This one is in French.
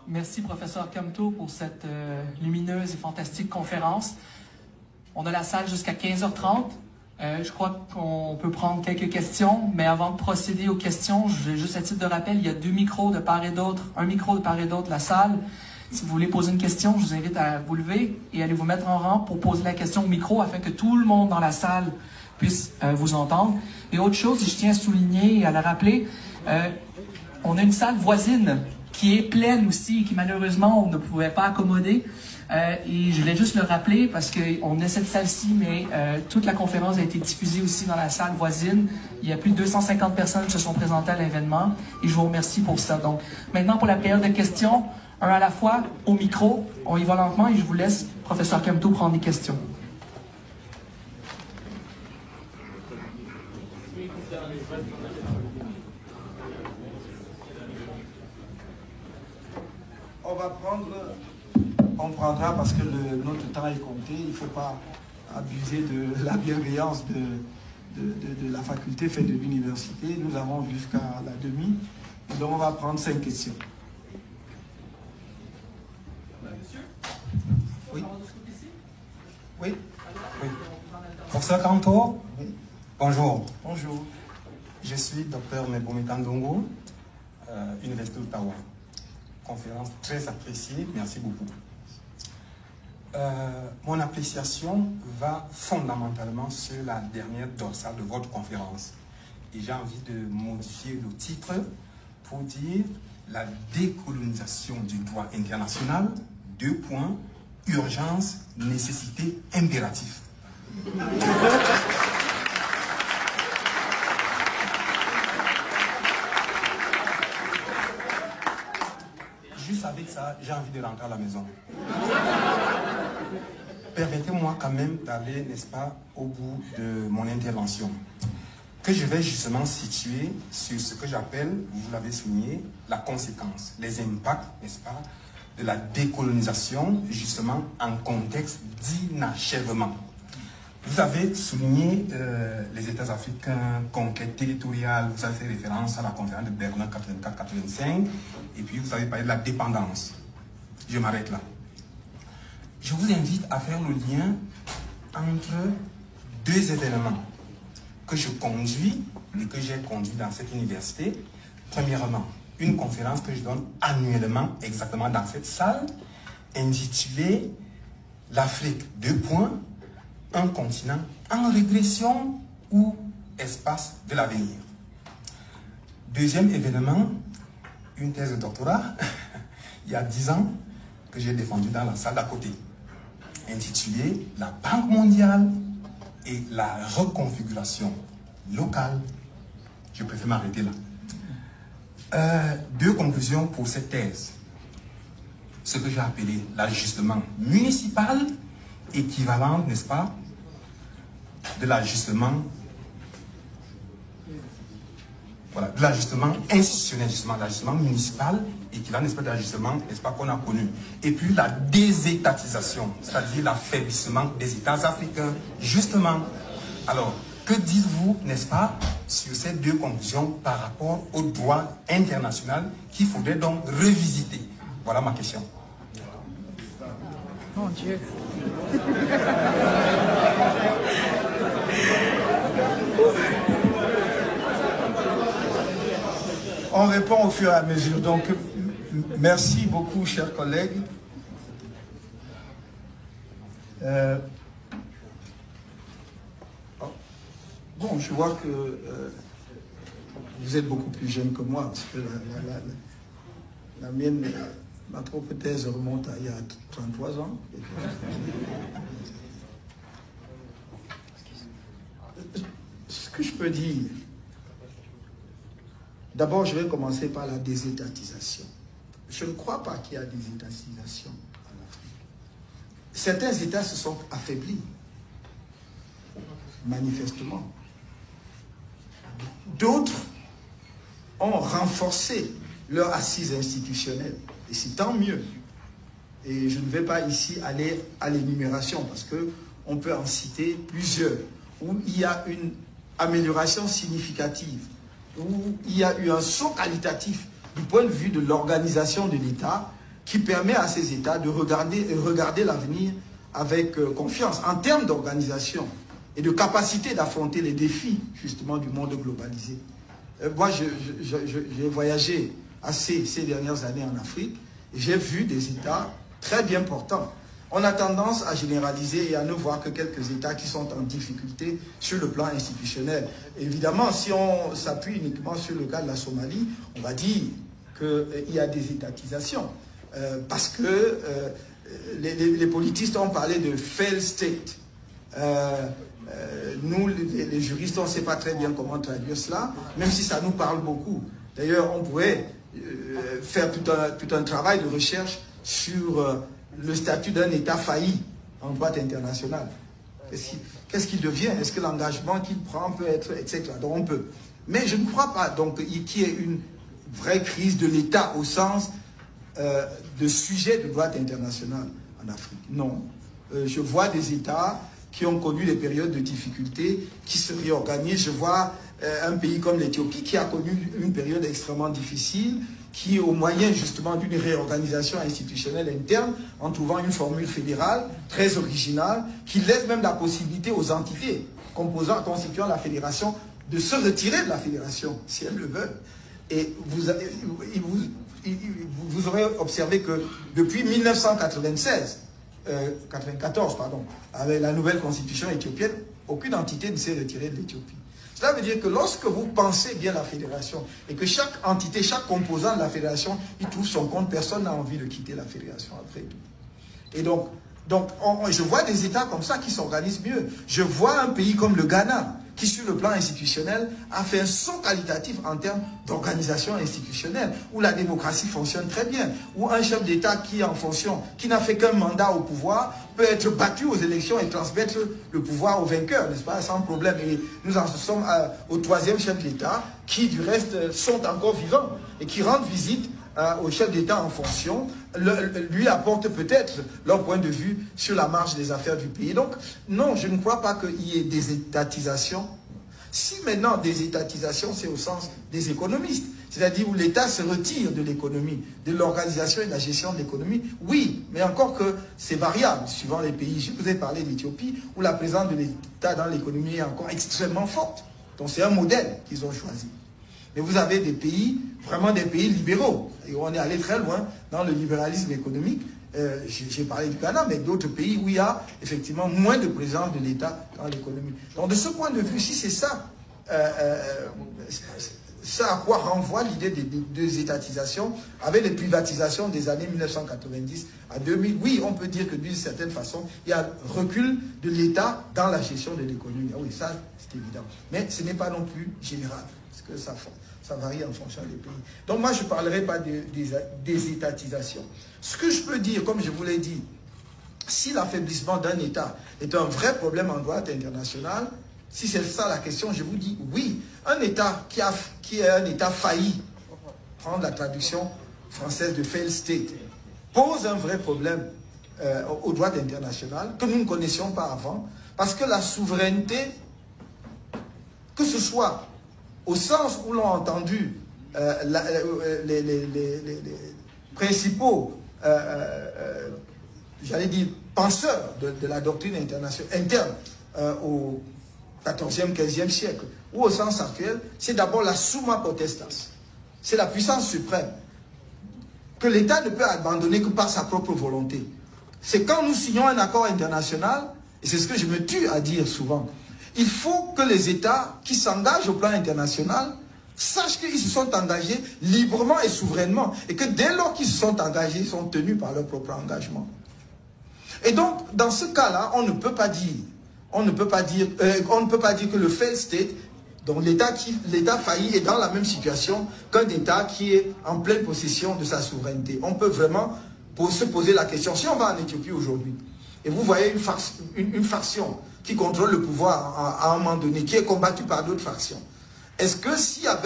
Merci, professeur Kamto, pour cette lumineuse et fantastique conférence. On a la salle jusqu'à 15h30. Je crois qu'on peut prendre quelques questions, mais avant de procéder aux questions, juste à titre de rappel, il y a 2 micros de part et d'autre, un micro de part et d'autre de la salle. Si vous voulez poser une question, je vous invite à vous lever et aller vous mettre en rang pour poser la question au micro afin que tout le monde dans la salle puisse vous entendre. Et autre chose, je tiens à souligner et à le rappeler, on a une salle voisine qui est pleine aussi, qui malheureusement on ne pouvait pas accommoder. Et je voulais juste le rappeler parce qu'on a cette salle-ci, mais toute la conférence a été diffusée aussi dans la salle voisine. Il y a plus de 250 personnes qui se sont présentées à l'événement et je vous remercie pour ça. Donc maintenant pour la période de questions, un à la fois, au micro, on y va lentement et je vous laisse, professeur Kamto, prendre des questions. On prendra parce que notre temps est compté. Il ne faut pas abuser de la bienveillance de la faculté faite de l'université. Nous avons jusqu'à la demi. Donc on va prendre 5 questions. Monsieur? Oui. Oui. Oui. Professeur Kamto? Oui. Bonjour. Bonjour. Je suis Dr Meboumi Tandongo, Université d'Ottawa. Conférence très appréciée, merci beaucoup. Mon appréciation va fondamentalement sur la dernière dorsale de votre conférence. Et j'ai envie de modifier le titre pour dire la décolonisation du droit international, 2 points, urgence, nécessité, impératif. Juste avec ça, j'ai envie de rentrer à la maison. Permettez-moi quand même d'aller, n'est-ce pas, au bout de mon intervention, que je vais justement situer sur ce que j'appelle, vous l'avez souligné, la conséquence, les impacts, n'est-ce pas, de la décolonisation, justement, en contexte d'inachèvement. Vous avez souligné les États africains, conquête territoriale, vous avez fait référence à la conférence de Berlin 84-85, et puis vous avez parlé de la dépendance. Je m'arrête là. Je vous invite à faire le lien entre 2 événements que je conduis et que j'ai conduit dans cette université. Premièrement, une conférence que je donne annuellement, exactement dans cette salle, intitulée « L'Afrique, 2 points, un continent en régression ou espace de l'avenir ». Deuxième événement, une thèse de doctorat, il y a 10 ans, que j'ai défendue dans la salle d'à côté, intitulée « La Banque mondiale et la reconfiguration locale ». Je préfère m'arrêter là. 2 conclusions pour cette thèse. Ce que j'ai appelé l'ajustement municipal, équivalent, n'est-ce pas, de l'ajustement, voilà, de l'ajustement institutionnel, justement, l'ajustement municipal, équivalent, n'est-ce pas, de l'ajustement, n'est-ce pas, qu'on a connu. Et puis la désétatisation, c'est-à-dire l'affaiblissement des États africains, justement. Alors, que dites-vous, n'est-ce pas, sur ces 2 conclusions par rapport au droit international qu'il faudrait donc revisiter? Voilà ma question. Mon Dieu. On répond au fur et à mesure. Donc, merci beaucoup, chers collègues. Bon, je vois que vous êtes beaucoup plus jeune que moi, parce que la mienne, ma propre thèse remonte à il y a 33 ans. Ce que je peux dire, d'abord, je vais commencer par la désétatisation. Je ne crois pas qu'il y a désétatisation en Afrique. Certains États se sont affaiblis, manifestement. D'autres ont renforcé leur assise institutionnelle. Et c'est tant mieux. Et je ne vais pas ici aller à l'énumération parce qu'on peut en citer plusieurs où il y a une amélioration significative, où il y a eu un saut qualitatif du point de vue de l'organisation de l'État qui permet à ces États de regarder l'avenir avec confiance en termes d'organisation et de capacité d'affronter les défis justement du monde globalisé. Moi, j'ai voyagé assez ces dernières années en Afrique et j'ai vu des États très bien portants. On a tendance à généraliser et à ne voir que quelques États qui sont en difficulté sur le plan institutionnel. Évidemment, si on s'appuie uniquement sur le cas de la Somalie, on va dire qu'il y a des étatisations. Parce que les politistes ont parlé de failed state. Nous, les juristes, on ne sait pas très bien comment traduire cela, même si ça nous parle beaucoup. D'ailleurs, on pourrait faire tout un travail de recherche sur le statut d'un État failli en droit international. Qu'est-ce qu'il devient? Est-ce que l'engagement qu'il prend peut être, etc. Donc on peut. Mais je ne crois pas qu'il y ait une vraie crise de l'État au sens de sujet de droit international en Afrique. Non. Je vois des États qui ont connu des périodes de difficulté, qui se réorganisent. Je vois un pays comme l'Éthiopie qui a connu une période extrêmement difficile, qui, au moyen justement d'une réorganisation institutionnelle interne, en trouvant une formule fédérale très originale, qui laisse même la possibilité aux entités constituant la fédération de se retirer de la fédération, si elles le veulent. Et vous aurez observé que depuis 1994, avec la nouvelle constitution éthiopienne, aucune entité ne s'est retirée de l'Éthiopie. Cela veut dire que lorsque vous pensez bien la fédération et que chaque entité, chaque composant de la fédération, il trouve son compte, personne n'a envie de quitter la fédération après tout. Et donc je vois des États comme ça qui s'organisent mieux. Je vois un pays comme le Ghana qui, sur le plan institutionnel, a fait un saut qualitatif en termes d'organisation institutionnelle, où la démocratie fonctionne très bien, où un chef d'État qui est en fonction, qui n'a fait qu'un mandat au pouvoir, peut être battu aux élections et transmettre le pouvoir au vainqueur, n'est-ce pas, sans problème. Et nous en sommes au troisième chef d'État, qui du reste sont encore vivants, et qui rendent visite au chef d'État en fonction, lui apporte peut-être leur point de vue sur la marche des affaires du pays. Donc, non, je ne crois pas qu'il y ait des étatisations. Si maintenant des étatisations, c'est au sens des économistes, c'est-à-dire où l'État se retire de l'économie, de l'organisation et de la gestion de l'économie, oui, mais encore que c'est variable suivant les pays. Je vous ai parlé d'Éthiopie, où la présence de l'État dans l'économie est encore extrêmement forte. Donc c'est un modèle qu'ils ont choisi. Mais vous avez des pays, vraiment des pays libéraux. Et on est allé très loin dans le libéralisme économique. J'ai parlé du Ghana, mais d'autres pays où il y a effectivement moins de présence de l'État dans l'économie. Donc de ce point de vue, si c'est ça, ça à quoi renvoie l'idée des étatisations, avec les privatisations des années 1990 à 2000, oui, on peut dire que d'une certaine façon, il y a un recul de l'État dans la gestion de l'économie. Oui, ça, c'est évident. Mais ce n'est pas non plus général, parce que ça varie en fonction des pays. Donc moi, je ne parlerai pas des étatisations. Ce que je peux dire, comme je vous l'ai dit, si l'affaiblissement d'un État est un vrai problème en droit international, si c'est ça la question, je vous dis oui. Un État qui est un État failli, prendre la traduction française de failed state, pose un vrai problème au droit international que nous ne connaissions pas avant, parce que la souveraineté, que ce soit au sens où l'ont entendu les principaux, j'allais dire, penseurs de la doctrine internationale interne au 14e, 15e siècle, ou au sens actuel, c'est d'abord la summa potestas. C'est la puissance suprême que l'État ne peut abandonner que par sa propre volonté. C'est quand nous signons un accord international, et c'est ce que je me tue à dire souvent, il faut que les États qui s'engagent au plan international sachent qu'ils se sont engagés librement et souverainement, et que dès lors qu'ils se sont engagés, ils sont tenus par leur propre engagement. Et donc, dans ce cas-là, on ne peut pas dire que le failed state, donc l'État failli, est dans la même situation qu'un État qui est en pleine possession de sa souveraineté. On peut vraiment se poser la question. Si on va en Éthiopie aujourd'hui, et vous voyez une faction qui contrôle le pouvoir à un moment donné, qui est combattue par d'autres factions, est-ce que s'il y avait